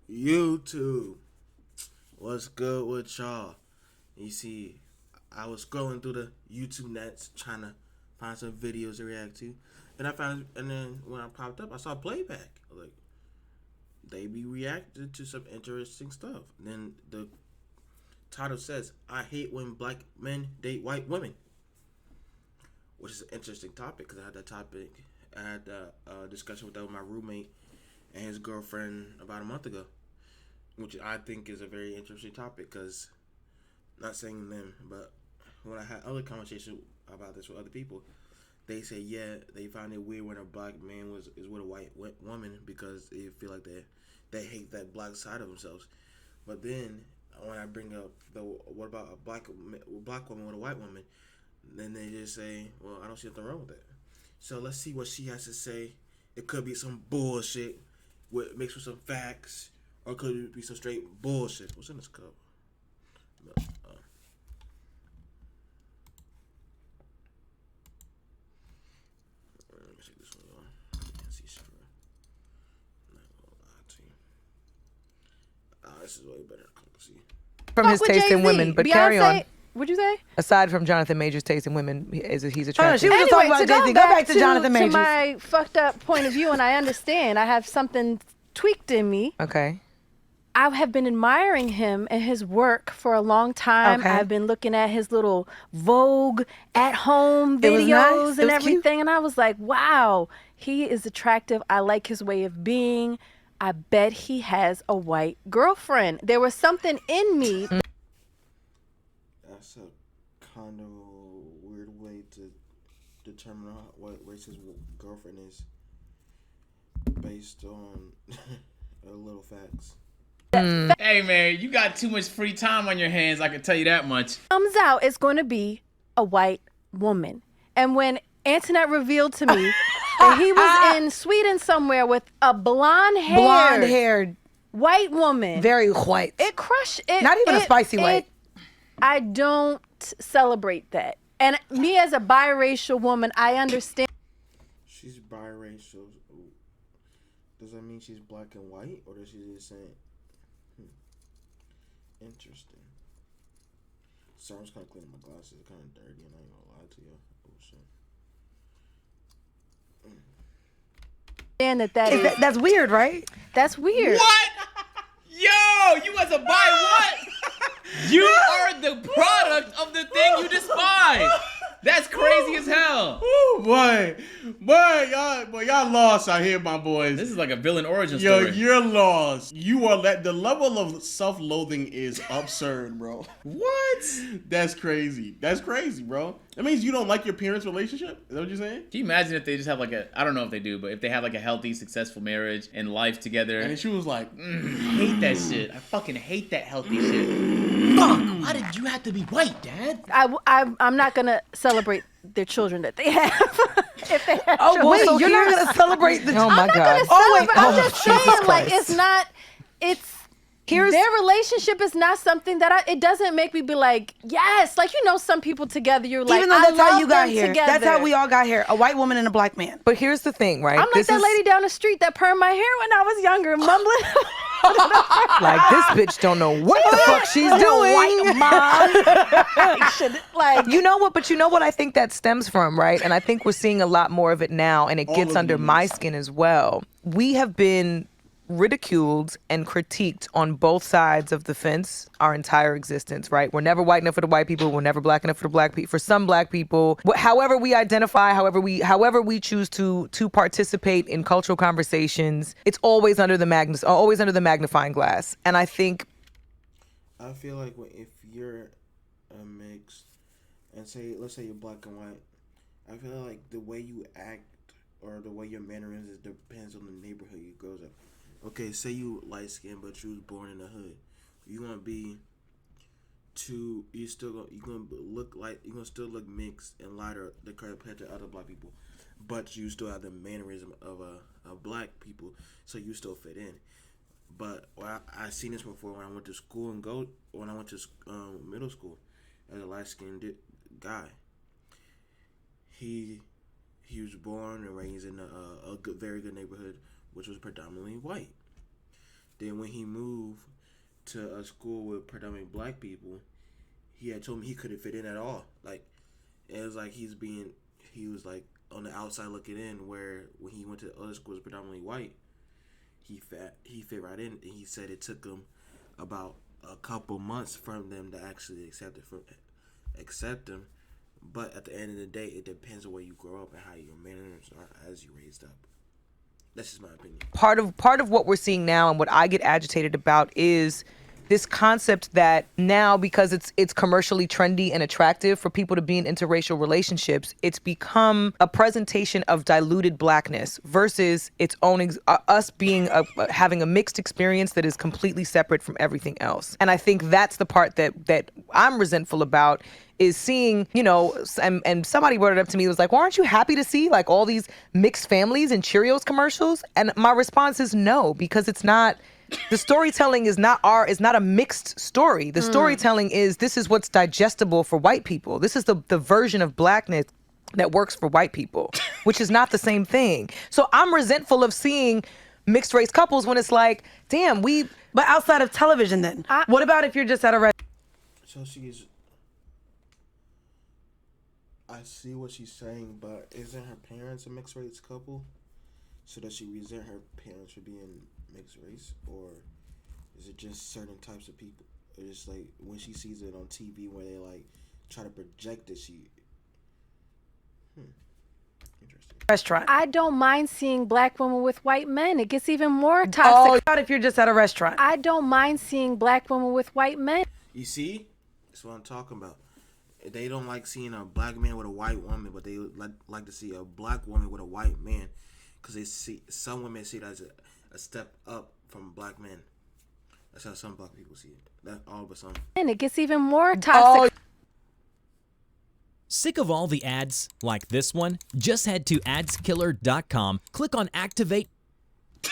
YouTube, what's good with y'all? You see, I was scrolling through the YouTube nets trying to find some videos to react to, and then when I popped up, I saw playback. Like they be reacting to some interesting stuff. And then the title says, "I hate when black men date white women," which is an interesting topic because I had that topic. I had a discussion with that with my roommate and his girlfriend about a month ago, which I think is a very interesting topic because, not saying them, but when I had other conversations about this with other people, they say they find it weird when a black man is with a white woman because they feel like they hate that black side of themselves. But then when I bring up what about a black woman with a white woman, then they just say, well, I don't see nothing wrong with that. So let's see what she has to say. It could be some bullshit mixed with some facts, or it could be some straight bullshit. What's in this cup? No, let me take this one off. I can't see shit. I'm not gonna lie to you. This is way better. I can see. From his taste in women, but Beyonce, carry on. What'd you say? Aside from Jonathan Major's taste in women, he's attractive. She was just talking about Jay-Z. Go back to Jonathan Majors. To my fucked up point of view, and I understand. I have something tweaked in me. Okay. I have been admiring him and his work for a long time. Okay. I've been looking at his little Vogue at home It was videos nice. and It was everything. cute. And I was like, wow, he is attractive. I like his way of being. I bet he has a white girlfriend. There was something in me. That's a kind of weird way to determine what race his girlfriend is based on a little facts. Hey man, you got too much free time on your hands, I can tell you that much. Comes out, it's going to be a white woman. And when Antoinette revealed to me that he was in Sweden somewhere with a blonde-haired white woman, very white. it crushed it. Not even a spicy white. I don't celebrate that. And me as a biracial woman, I understand. She's biracial. Does that mean she's black and white, or does she just say? Interesting. Sorry, I'm just kind of cleaning my glasses. It's kind of dirty, and I ain't gonna lie to you. Oh shit. That's weird, right? That's weird. What? Yo, you as a what? You are the product of the thing you despise. That's crazy as hell. Ooh, boy, y'all lost out here, my boys. This is like a villain origin Yo, story. you're lost. You are the level of self-loathing is absurd, bro. What? That's crazy. That's crazy, bro. That means you don't like your parents' relationship? Is that what you're saying? Can you imagine if they just have like I don't know if they do, but if they have like a healthy, successful marriage and life together. And she was like, I hate that shit. I fucking hate that healthy shit. Fuck, why did you have to be white, Dad? I'm not going to celebrate their children that they have. If they have Oh, children. wait, so you're not going to celebrate the Oh my God. I'm just saying, like, Here's their relationship is not something that it doesn't make me be like, yes, like, some people together, you're like, even though that's how you got here. Together. That's how we all got here. A white woman and a black man. But here's the thing, right? I'm like that lady down the street that permed my hair when I was younger, mumbling. Like, this bitch don't know what the fuck she's doing. White mom. Like, You know what? But you know what I think that stems from, right? And I think we're seeing a lot more of it now, and it All gets of under these. my skin as well. We have been ridiculed and critiqued on both sides of the fence our entire existence, right? We're never white enough for the white people. We're never black enough for the black people. For some black people, however we identify, however we choose to participate in cultural conversations, it's always under the magnifying glass. And I think I feel like if you're a mix, and let's say you're black and white, I feel like the way you act or the way your mannerisms depends on the neighborhood you grows up. Okay, say you light skinned, but you was born in the hood. You're gonna still look mixed and lighter compared to other black people, but you still have the mannerism of a black people, so you still fit in. But I seen this before when I went to school when I went to middle school as a light skinned guy. He was born and raised in a very good neighborhood, which was predominantly white. Then when he moved to a school with predominantly black people, he had told me he couldn't fit in at all. Like, it was like he was like on the outside looking in, where when he went to other schools predominantly white, he fit right in. And he said it took him about a couple months from them to actually accept him. But at the end of the day, it depends on where you grow up and how your manners are as you raised up. That's just my opinion. Part of what we're seeing now and what I get agitated about is this concept that now, because it's commercially trendy and attractive for people to be in interracial relationships, it's become a presentation of diluted blackness versus its own us being having a mixed experience that is completely separate from everything else. And I think that's the part that I'm resentful about, is seeing, and somebody brought it up to me. It was like, well, aren't you happy to see like all these mixed families in Cheerios commercials? And my response is no, because it's not. The storytelling is not a mixed story. The storytelling is, this is what's digestible for white people. This is the version of blackness that works for white people, which is not the same thing. So I'm resentful of seeing mixed race couples when it's like, damn, But outside of television then, what about if you're just at a restaurant? So I see what she's saying, but isn't her parents a mixed race couple? So does she resent her parents for being mixed race, or is it just certain types of people? Or just like when she sees it on TV where they like try to project that she. Interesting. Restaurant. I don't mind seeing black women with white men. It gets even more Oh, toxic. what if you're just at a restaurant? I don't mind seeing black women with white men. You see, that's what I'm talking about. They don't like seeing a black man with a white woman, but they like to see a black woman with a white man, because they see some women see it as a step up from black men. That's how some black people see it. That all but some. And it gets even more toxic. Sick of all the ads like this one? Just head to adskiller.com, click on activate. I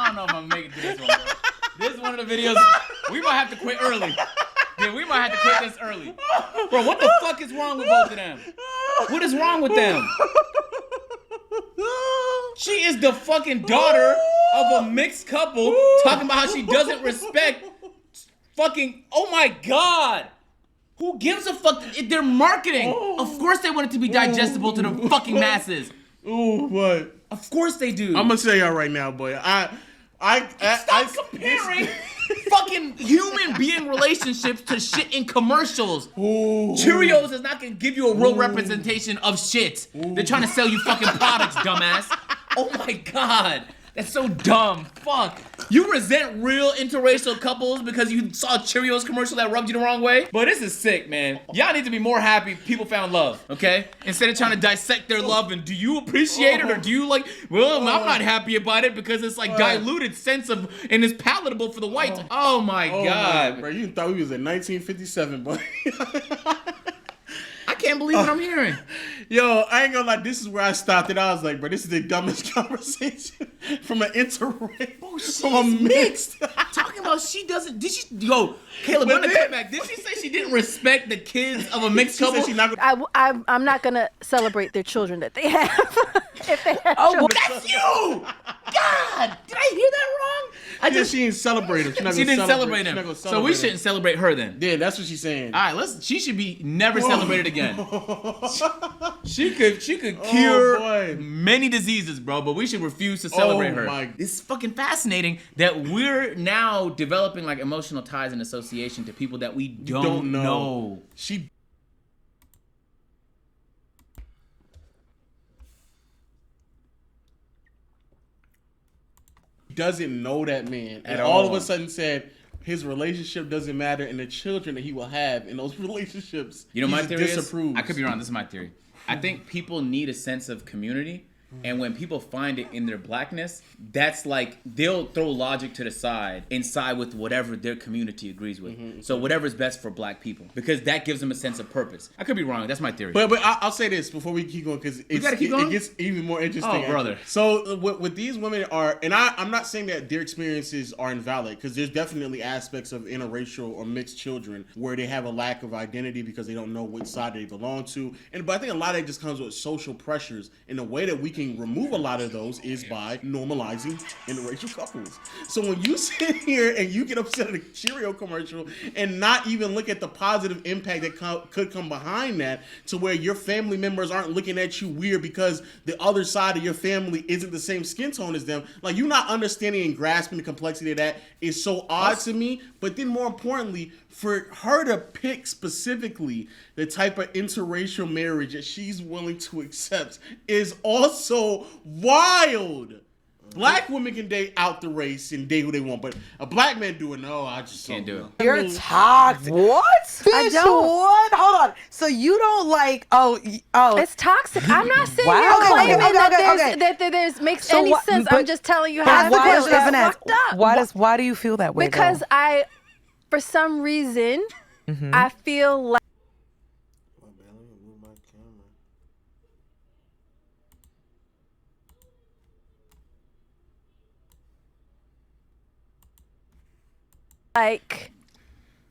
don't know if I'm gonna make it to this one, bro. This is one of the videos we might have to quit early. Yeah, we might have to quit this early. Bro, what the fuck is wrong with both of them? What is wrong with them? She is the fucking daughter of a mixed couple talking about how she doesn't respect fucking, oh my God. Who gives a fuck? They're marketing. Of course they want it to be digestible to the fucking masses. Ooh, what? Of course they do. I'm gonna tell y'all right now, boy. Stop comparing fucking human being relationships to shit in commercials. Ooh. Cheerios is not gonna give you a real representation of shit. They're trying to sell you fucking products, dumbass. Oh my God. That's so dumb. Fuck. You resent real interracial couples because you saw a Cheerios commercial that rubbed you the wrong way? But this is sick, man. Y'all need to be more happy people found love, okay? Instead of trying to dissect their love and do you appreciate it or do you like, well, I'm not happy about it because it's like diluted sense of, and it's palatable for the whites. Oh my God. Man, bro, you thought we was in 1957, boy. I can't believe what I'm hearing. Yo, I ain't gonna lie, this is where I stopped it. I was like, bro, this is the dumbest conversation from an interracial, from a mixed. Talking about Caleb, run the tape back. Did she say she didn't respect the kids of a mixed She couple? said she not gonna. I'm not gonna celebrate their children that they have. If they have Oh, children. that's you! God, did I hear that wrong? She didn't celebrate him. She didn't celebrate She's him. not gonna So we celebrate shouldn't him. celebrate her then. Yeah, that's what she's saying. All right, she should be never celebrated again. She could cure boy. many diseases, bro, but we should refuse to celebrate her. my- It's fucking fascinating that we're now developing like emotional ties and association to people that we don't know. She doesn't know that man, and all of a sudden said his relationship doesn't matter, and the children that he will have in those relationships. You know, my he theory disapproves. is, I could be wrong, this is my theory. I think people need a sense of community, and when people find it in their blackness, that's like, they'll throw logic to the side and side with whatever their community agrees with. So whatever's best for black people, because that gives them a sense of purpose. I could be wrong, that's my theory. But I'll say this before we keep going, because it gets even more interesting. Oh, brother. So what these women are, and I'm not saying that their experiences are invalid, because there's definitely aspects of interracial or mixed children where they have a lack of identity because they don't know which side they belong to. But I think a lot of it just comes with social pressures and the way that we can can remove a lot of those is by normalizing interracial couples. So when you sit here and you get upset at a Cheerio commercial and not even look at the positive impact that could come behind that, to where your family members aren't looking at you weird because the other side of your family isn't the same skin tone as them, like, you not understanding and grasping the complexity of that is so odd to me. But then more importantly, for her to pick specifically the type of interracial marriage that she's willing to accept is also wild. Black women can date out the race and date who they want, but a black man doing no, I just Can't do it. You're toxic. What? I don't. What? Hold on. So you don't like? Oh. It's toxic. I'm not saying Wow. you're claiming Okay. that there's makes any sense. I'm just telling you That's how the I feel. question I've been It's asked. fucked up. Why do you feel that way? Because though? for some reason, I feel like My bad, let me move my camera.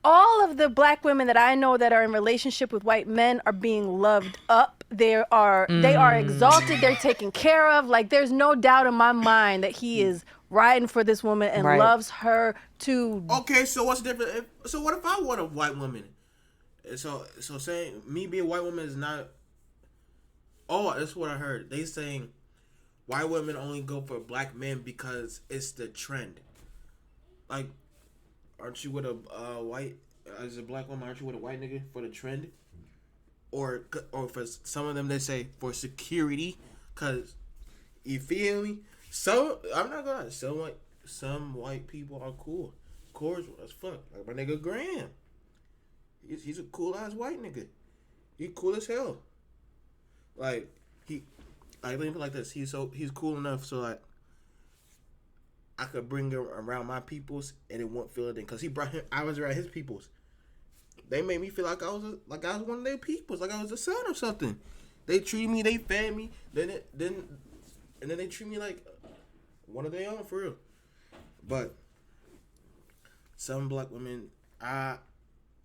all of the black women that I know that are in relationship with white men are being loved up. They are exalted. They're taken care of. Like, there's no doubt in my mind that he is riding for this woman and loves her to. Okay, so what's the difference? So what if I want a white woman? So saying me being a white woman is not. Oh, that's what I heard. They saying white women only go for black men because it's the trend. Like, aren't you with a white, as a black woman, aren't you with a white nigga for the trend? Or for some of them, they say for security, cause you feel me. So I'm not gonna lie, some white people are cool. Of course, as fuck. Like my nigga Graham. He's a cool ass white nigga. He cool as hell. Like let me put it like this. He's cool enough so like I could bring him around my peoples and it won't feel anything. Cause I was around his peoples. They made me feel like I was one of their peoples, like I was a son or something. They treat me, they fed me, then they treat me like one of their own for real. But some black women, I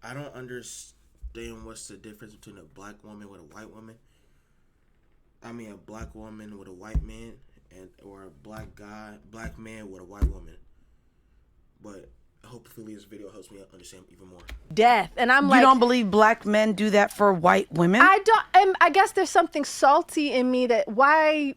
don't understand what's the difference between a black woman with a white woman. I mean, a black woman with a white man, or a black man with a white woman. But hopefully this video helps me understand even more. Death, and I'm like, you don't believe black men do that for white women? I don't. I guess there's something salty in me that why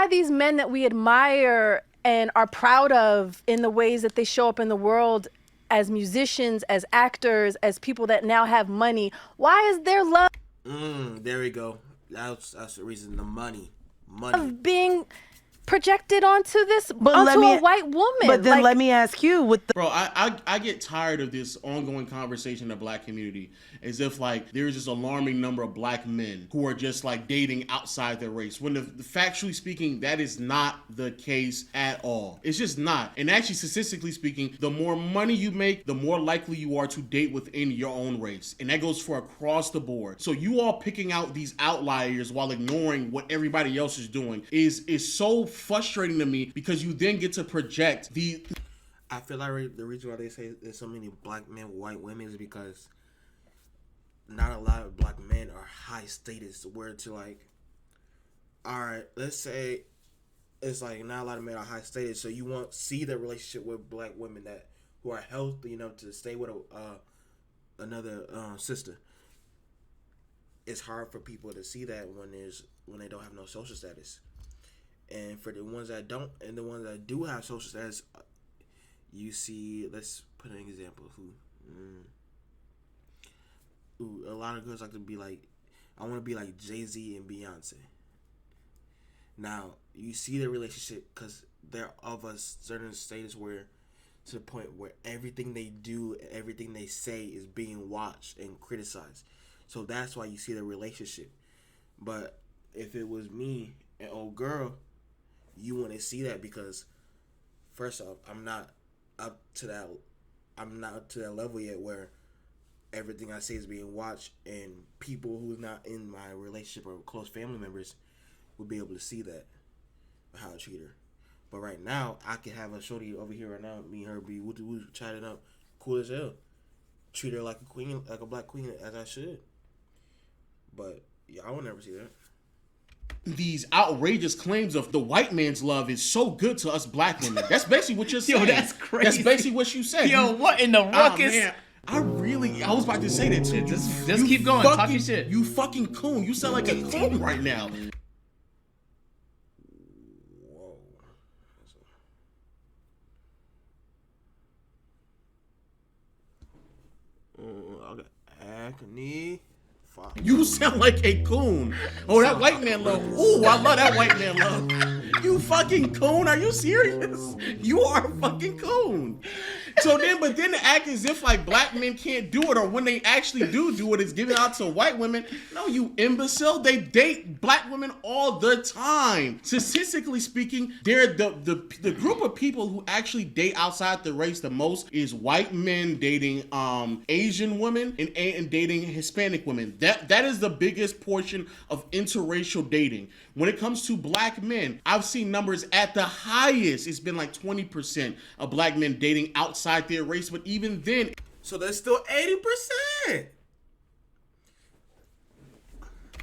these men that we admire and are proud of in the ways that they show up in the world as musicians, as actors, as people that now have money. Why is their love There we go. That's the reason. The money of being projected onto a white woman? But then let me ask you, with the Bro, I get tired of this ongoing conversation in the black community as if like there's this alarming number of black men who are just like dating outside their race. When factually speaking, that is not the case at all. It's just not. And actually, statistically speaking, the more money you make, the more likely you are to date within your own race. And that goes for across the board. So you all picking out these outliers while ignoring what everybody else is doing is so frustrating to me, because you then get to project the. I feel like the reason why they say there's so many black men with white women is because not a lot of black men are high status. Where to like, all right, let's say it's like not a lot of men are high status, so you won't see the relationship with black women who are healthy enough to stay with another sister. It's hard for people to see that when they don't have no social status. And for the ones that don't, and the ones that do have social status, you see, let's put an example. A lot of girls like to be like, I want to be like Jay-Z and Beyonce. Now, you see the relationship because they're of a certain status where, to the point where everything they do, everything they say is being watched and criticized. So that's why you see the relationship. But if it was me and old girl, you wouldn't see that because, first off, I'm not up to that level yet where everything I say is being watched, and people who's not in my relationship or close family members would be able to see that, how I treat her. But right now, I can have a shorty over here right now, me and her be woo chatting up, cool as hell, treat her like a queen, like a black queen, as I should. But yeah, I would never see that. these outrageous claims of the white man's love is so good to us black women. That's basically what you're saying. Yo, that's crazy. That's basically what you said. Yo, what in the ruckus? Man, I was about to say that too. Just keep going. Talk your shit. You fucking coon. You sound like a coon right now. Okay. Acne. Fuck. You sound like a coon. Oh, that white man love. Ooh, I love that white man love. You fucking coon. Are you serious? You are a fucking coon. But then to act as if like black men can't do it, or when they actually do it, it's given out to white women. No, you imbecile. They date black women all the time. Statistically speaking, they're the group of people who actually date outside the race the most is white men dating Asian women and dating Hispanic women. That is the biggest portion of interracial dating. When it comes to black men, I've seen numbers at the highest. It's been like 20% of black men dating outside their race, but even then, so there's still 80%.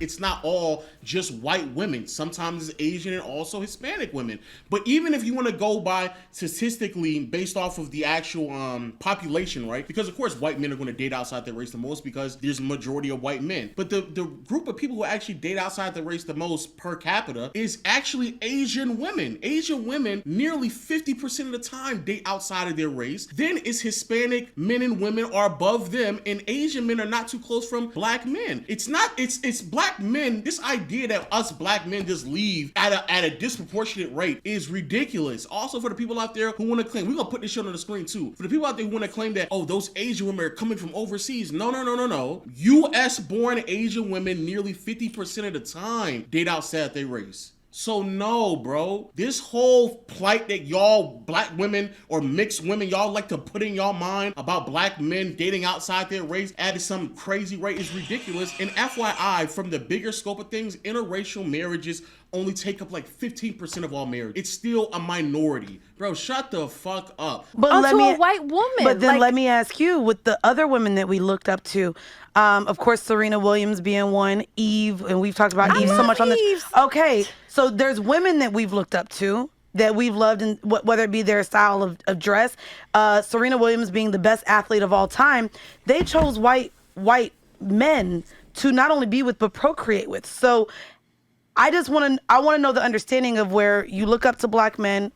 it's not all just white women. Sometimes it's Asian and also Hispanic women. But even if you want to go by statistically based off of the actual population, right? Because of course white men are going to date outside their race the most because there's a majority of white men. But the group of people who actually date outside the race the most per capita is actually Asian women. Asian women nearly 50% of the time date outside of their race. Then it's Hispanic men and women are above them, and Asian men are not too close from black men. It's black men. This idea that us black men just leave at a disproportionate rate is ridiculous. Also, for the people out there who want to claim, we're gonna put this shit on the screen too. For the people out there who want to claim that, oh, those Asian women are coming from overseas. No. U.S. born Asian women nearly 50% of the time date outside their race. So no, bro. This whole plight that y'all black women or mixed women, y'all like to put in y'all mind about black men dating outside their race at some crazy rate is ridiculous. And FYI, from the bigger scope of things, interracial marriages only take up like 15% of all marriages. It's still a minority. Bro, shut the fuck up. But a white woman. But then let me ask you, with the other women that we looked up to, of course, Serena Williams being one, Eve, and we've talked about Eve so much on this. Okay, so there's women that we've looked up to, that we've loved, and whether it be their style of dress. Serena Williams being the best athlete of all time, they chose white men to not only be with but procreate with. So I want to know the understanding of where you look up to black men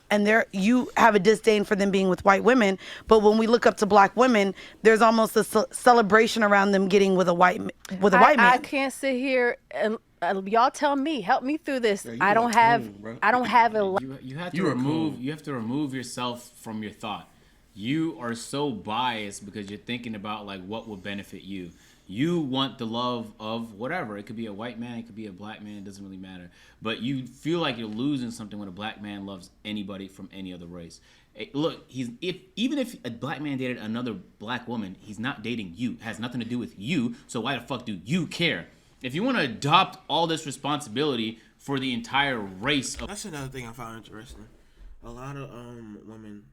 and you have a disdain for them being with white women, but when we look up to black women, there's almost a celebration around them getting with a white man. I can't sit here and y'all tell me, help me through this. Yeah, I don't have a. You have to remove yourself from your thought. You are so biased because you're thinking about like what would benefit you. You want the love of whatever. It could be a white man, it could be a black man, it doesn't really matter. But you feel like you're losing something when a black man loves anybody from any other race. Look, even if a black man dated another black woman, he's not dating you. It has nothing to do with you, so why the fuck do you care? If you want to adopt all this responsibility for the entire race of... That's another thing I found interesting. A lot of women,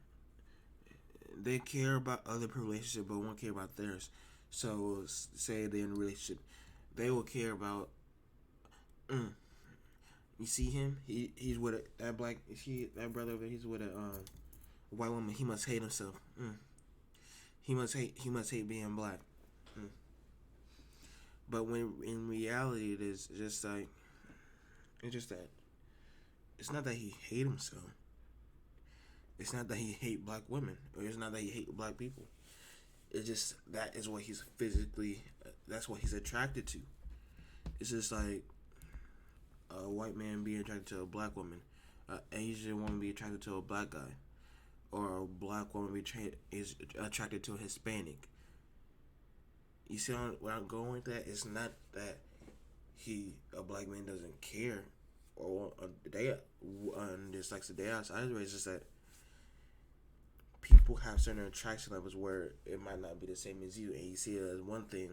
they care about other people's relationship but won't care about theirs. So, say they're in a relationship, they will care about. You see him? He's with that black. You see that brother over there? He's with a white woman. He must hate himself. He must hate being black. But when in reality, it is just like, it's just that. It's not that he hate himself. It's not that he hate black women, or it's not that he hate black people. It's just that is what he's physically, that's what he's attracted to. It's just like a white man being attracted to a black woman, an Asian woman be attracted to a black guy, or a black woman is attracted to a Hispanic. You see where I'm going with that? It's not that a black man doesn't care or dislikes the day outside his race. It's just that people have certain attraction levels where it might not be the same as you, and you see it as one thing,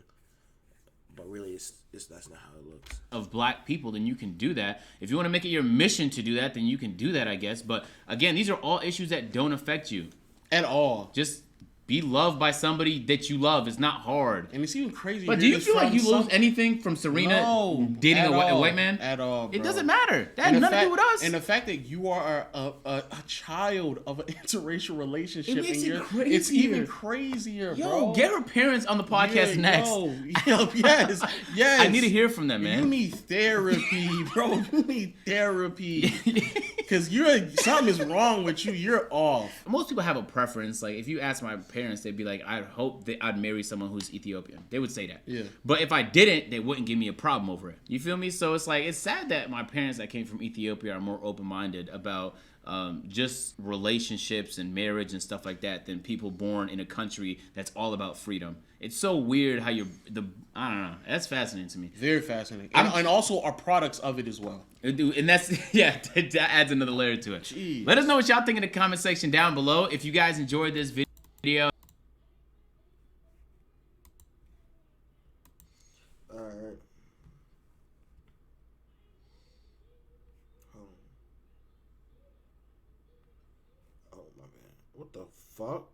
but really that's not how it looks. Of black people, then you can do that. If you want to make it your mission to do that, then you can do that, I guess. But again, these are all issues that don't affect you at all. Just be loved by somebody that you love. It's not hard. And it's even crazy. But do you feel like you lose anything from Serena dating a white man? At all, bro. It doesn't matter. That has nothing to do with us. And the fact that you are a child of an interracial relationship, It makes it crazier. it's even crazier, Yo, bro. get her parents on the podcast next. Yes. I need to hear from them, man. You need therapy, bro. You need therapy. Because something is wrong with you. You're off. Most people have a preference. Like, if you ask my parents, they'd be like, I'd hope that I'd marry someone who's Ethiopian. They would say that. Yeah. But if I didn't, they wouldn't give me a problem over it. You feel me? So it's like, it's sad that my parents that came from Ethiopia are more open-minded about just relationships and marriage and stuff like that than people born in a country that's all about freedom. It's so weird how I don't know. That's fascinating to me. Very fascinating. And also are products of it as well. And that's, that adds another layer to it. Jeez. Let us know what y'all think in the comment section down below. If you guys enjoyed this video. Alright. Oh my bad. What the fuck?